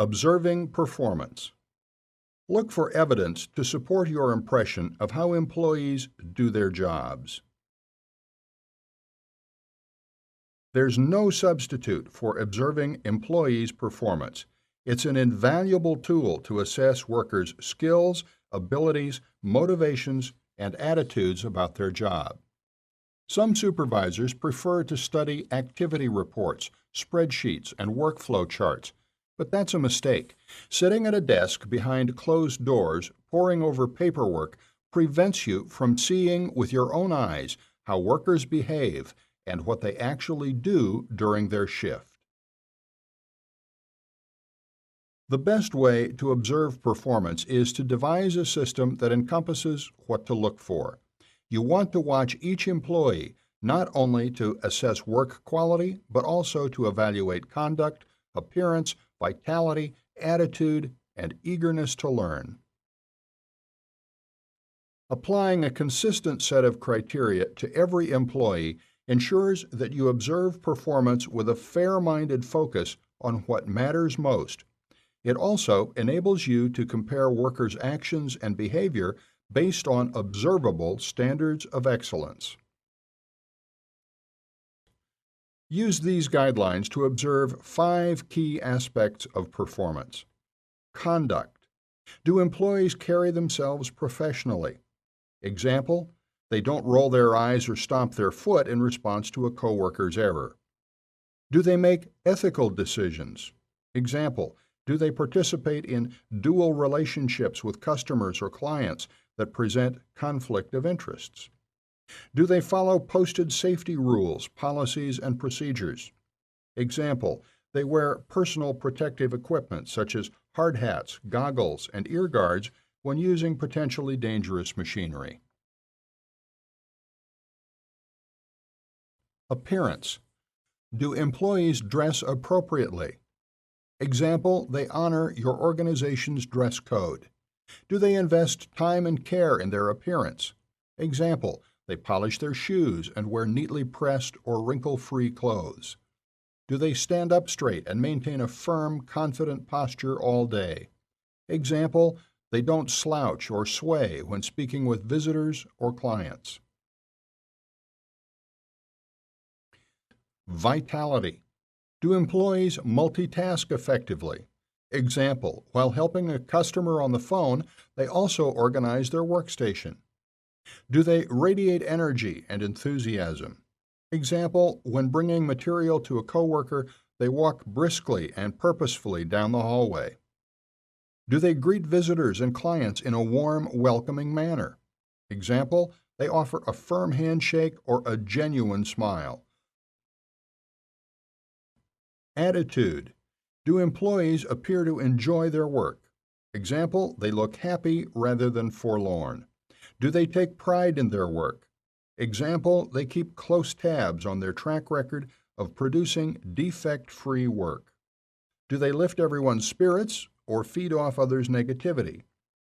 Observing performance. Look for evidence to support your impression of how employees do their jobs. There's no substitute for observing employees' performance. It's an invaluable tool to assess workers' skills, abilities, motivations, and attitudes about their job. Some supervisors prefer to study activity reports, spreadsheets, and workflow charts, but that's a mistake. Sitting at a desk behind closed doors, poring over paperwork, prevents you from seeing with your own eyes how workers behave and what they actually do during their shift. The best way to observe performance is to devise a system that encompasses what to look for. You want to watch each employee not only to assess work quality, but also to evaluate conduct, appearance, vitality, attitude, and eagerness to learn. Applying a consistent set of criteria to every employee ensures that you observe performance with a fair-minded focus on what matters most. It also enables you to compare workers' actions and behavior based on observable standards of excellence. Use these guidelines to observe 5 key aspects of performance. Conduct. Do employees carry themselves professionally? Example, they don't roll their eyes or stomp their foot in response to a coworker's error. Do they make ethical decisions? Example, do they participate in dual relationships with customers or clients that present conflict of interests? Do they follow posted safety rules, policies, and procedures? Example, they wear personal protective equipment such as hard hats, goggles, and ear guards when using potentially dangerous machinery. Appearance. Do employees dress appropriately? Example, they honor your organization's dress code. Do they invest time and care in their appearance? Example, they polish their shoes and wear neatly pressed or wrinkle-free clothes. Do they stand up straight and maintain a firm, confident posture all day? Example, they don't slouch or sway when speaking with visitors or clients. Vitality. Do employees multitask effectively? Example, while helping a customer on the phone, they also organize their workstation. Do they radiate energy and enthusiasm? Example, when bringing material to a coworker, they walk briskly and purposefully down the hallway. Do they greet visitors and clients in a warm, welcoming manner? Example, they offer a firm handshake or a genuine smile. Attitude. Do employees appear to enjoy their work? Example, they look happy rather than forlorn. Do they take pride in their work? Example, they keep close tabs on their track record of producing defect-free work. Do they lift everyone's spirits or feed off others' negativity?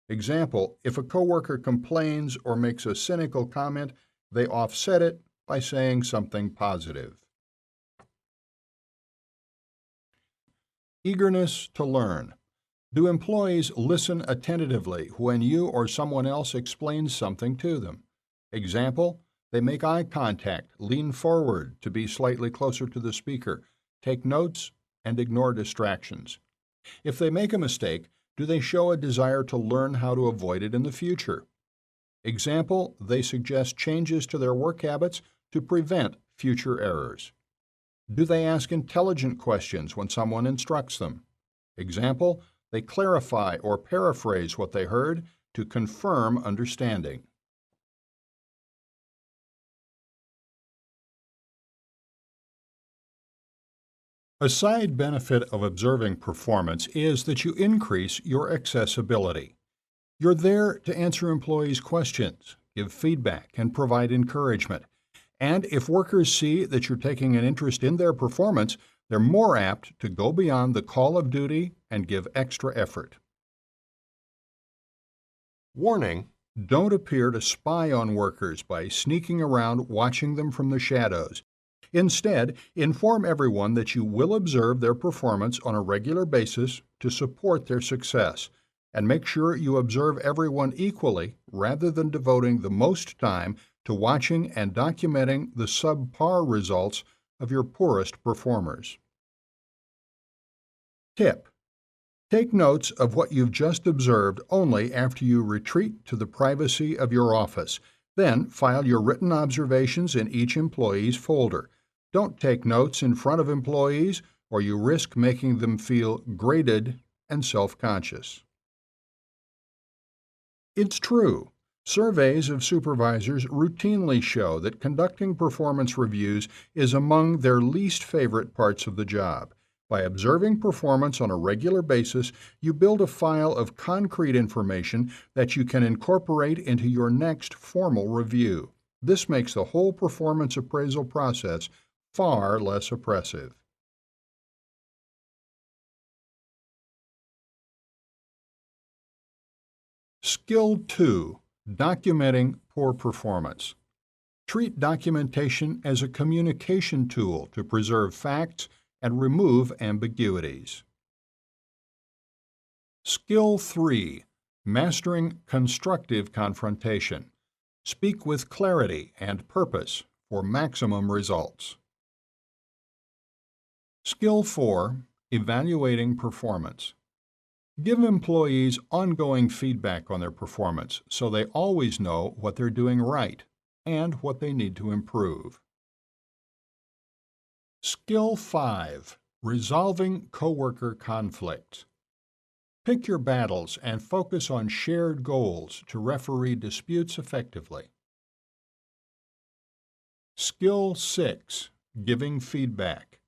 Example, if a coworker complains or makes a cynical comment, they offset it by saying something positive. Eagerness to learn. Do employees listen attentively when you or someone else explains something to them? Example, they make eye contact, lean forward to be slightly closer to the speaker, take notes, and ignore distractions. If they make a mistake, do they show a desire to learn how to avoid it in the future? Example, they suggest changes to their work habits to prevent future errors. Do they ask intelligent questions when someone instructs them? Example, they clarify or paraphrase what they heard to confirm understanding. A side benefit of observing performance is that you increase your accessibility. You're there to answer employees' questions, give feedback, and provide encouragement. And if workers see that you're taking an interest in their performance, they're more apt to go beyond the call of duty and give extra effort. Warning: don't appear to spy on workers by sneaking around watching them from the shadows. Instead, inform everyone that you will observe their performance on a regular basis to support their success, and make sure you observe everyone equally rather than devoting the most time to watching and documenting the subpar results of your poorest performers. Tip: take notes of what you've just observed only after you retreat to the privacy of your office. Then file your written observations in each employee's folder. Don't take notes in front of employees, or you risk making them feel graded and self-conscious. It's true. Surveys of supervisors routinely show that conducting performance reviews is among their least favorite parts of the job. By observing performance on a regular basis, you build a file of concrete information that you can incorporate into your next formal review. This makes the whole performance appraisal process far less oppressive. Skill 2: documenting poor performance. Treat documentation as a communication tool to preserve facts and remove ambiguities. Skill 3: mastering constructive confrontation. Speak with clarity and purpose for maximum results. Skill 4: evaluating performance. Give employees ongoing feedback on their performance so they always know what they're doing right and what they need to improve. Skill 5: resolving coworker conflicts. Pick your battles and focus on shared goals to referee disputes effectively. Skill 6: giving feedback.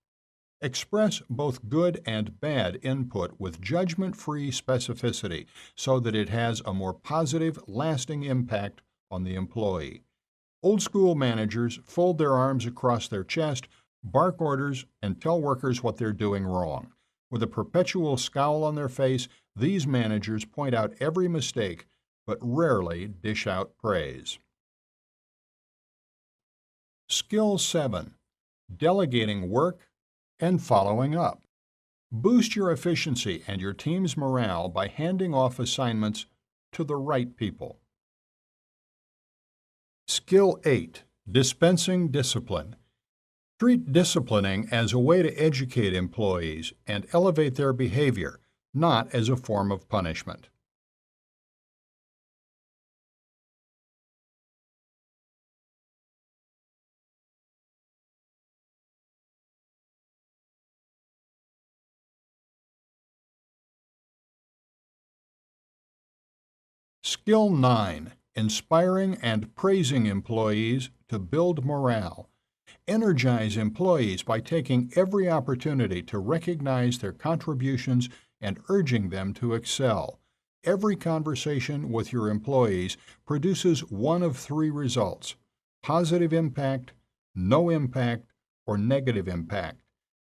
Express both good and bad input with judgment-free specificity so that it has a more positive, lasting impact on the employee. Old-school managers fold their arms across their chest, bark orders, and tell workers what they're doing wrong. With a perpetual scowl on their face, these managers point out every mistake but rarely dish out praise. Skill 7: delegating work and following up. Boost your efficiency and your team's morale by handing off assignments to the right people. Skill 8: dispensing discipline. Treat disciplining as a way to educate employees and elevate their behavior, not as a form of punishment. Skill 9: inspiring and praising employees to build morale. Energize employees by taking every opportunity to recognize their contributions and urging them to excel. Every conversation with your employees produces one of three results: positive impact, no impact, or negative impact.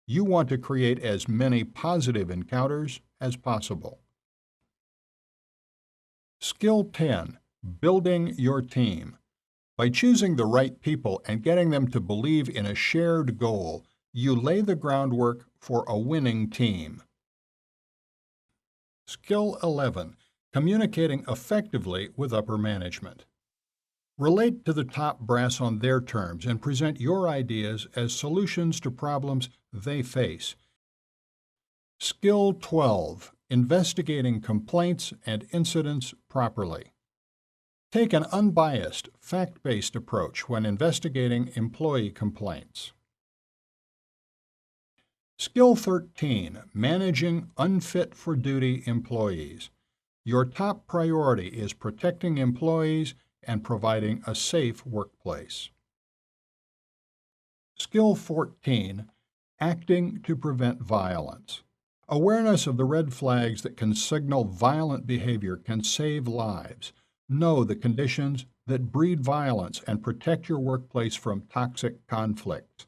You want to create as many positive encounters as possible. Skill 10: building your team. By choosing the right people and getting them to believe in a shared goal, you lay the groundwork for a winning team. Skill 11: communicating effectively with upper management. Relate to the top brass on their terms and present your ideas as solutions to problems they face. Skill 12: investigating complaints and incidents properly. Take an unbiased, fact-based approach when investigating employee complaints. Skill 13: managing unfit-for-duty employees. Your top priority is protecting employees and providing a safe workplace. Skill 14: acting to prevent violence. Awareness of the red flags that can signal violent behavior can save lives. Know the conditions that breed violence and protect your workplace from toxic conflict.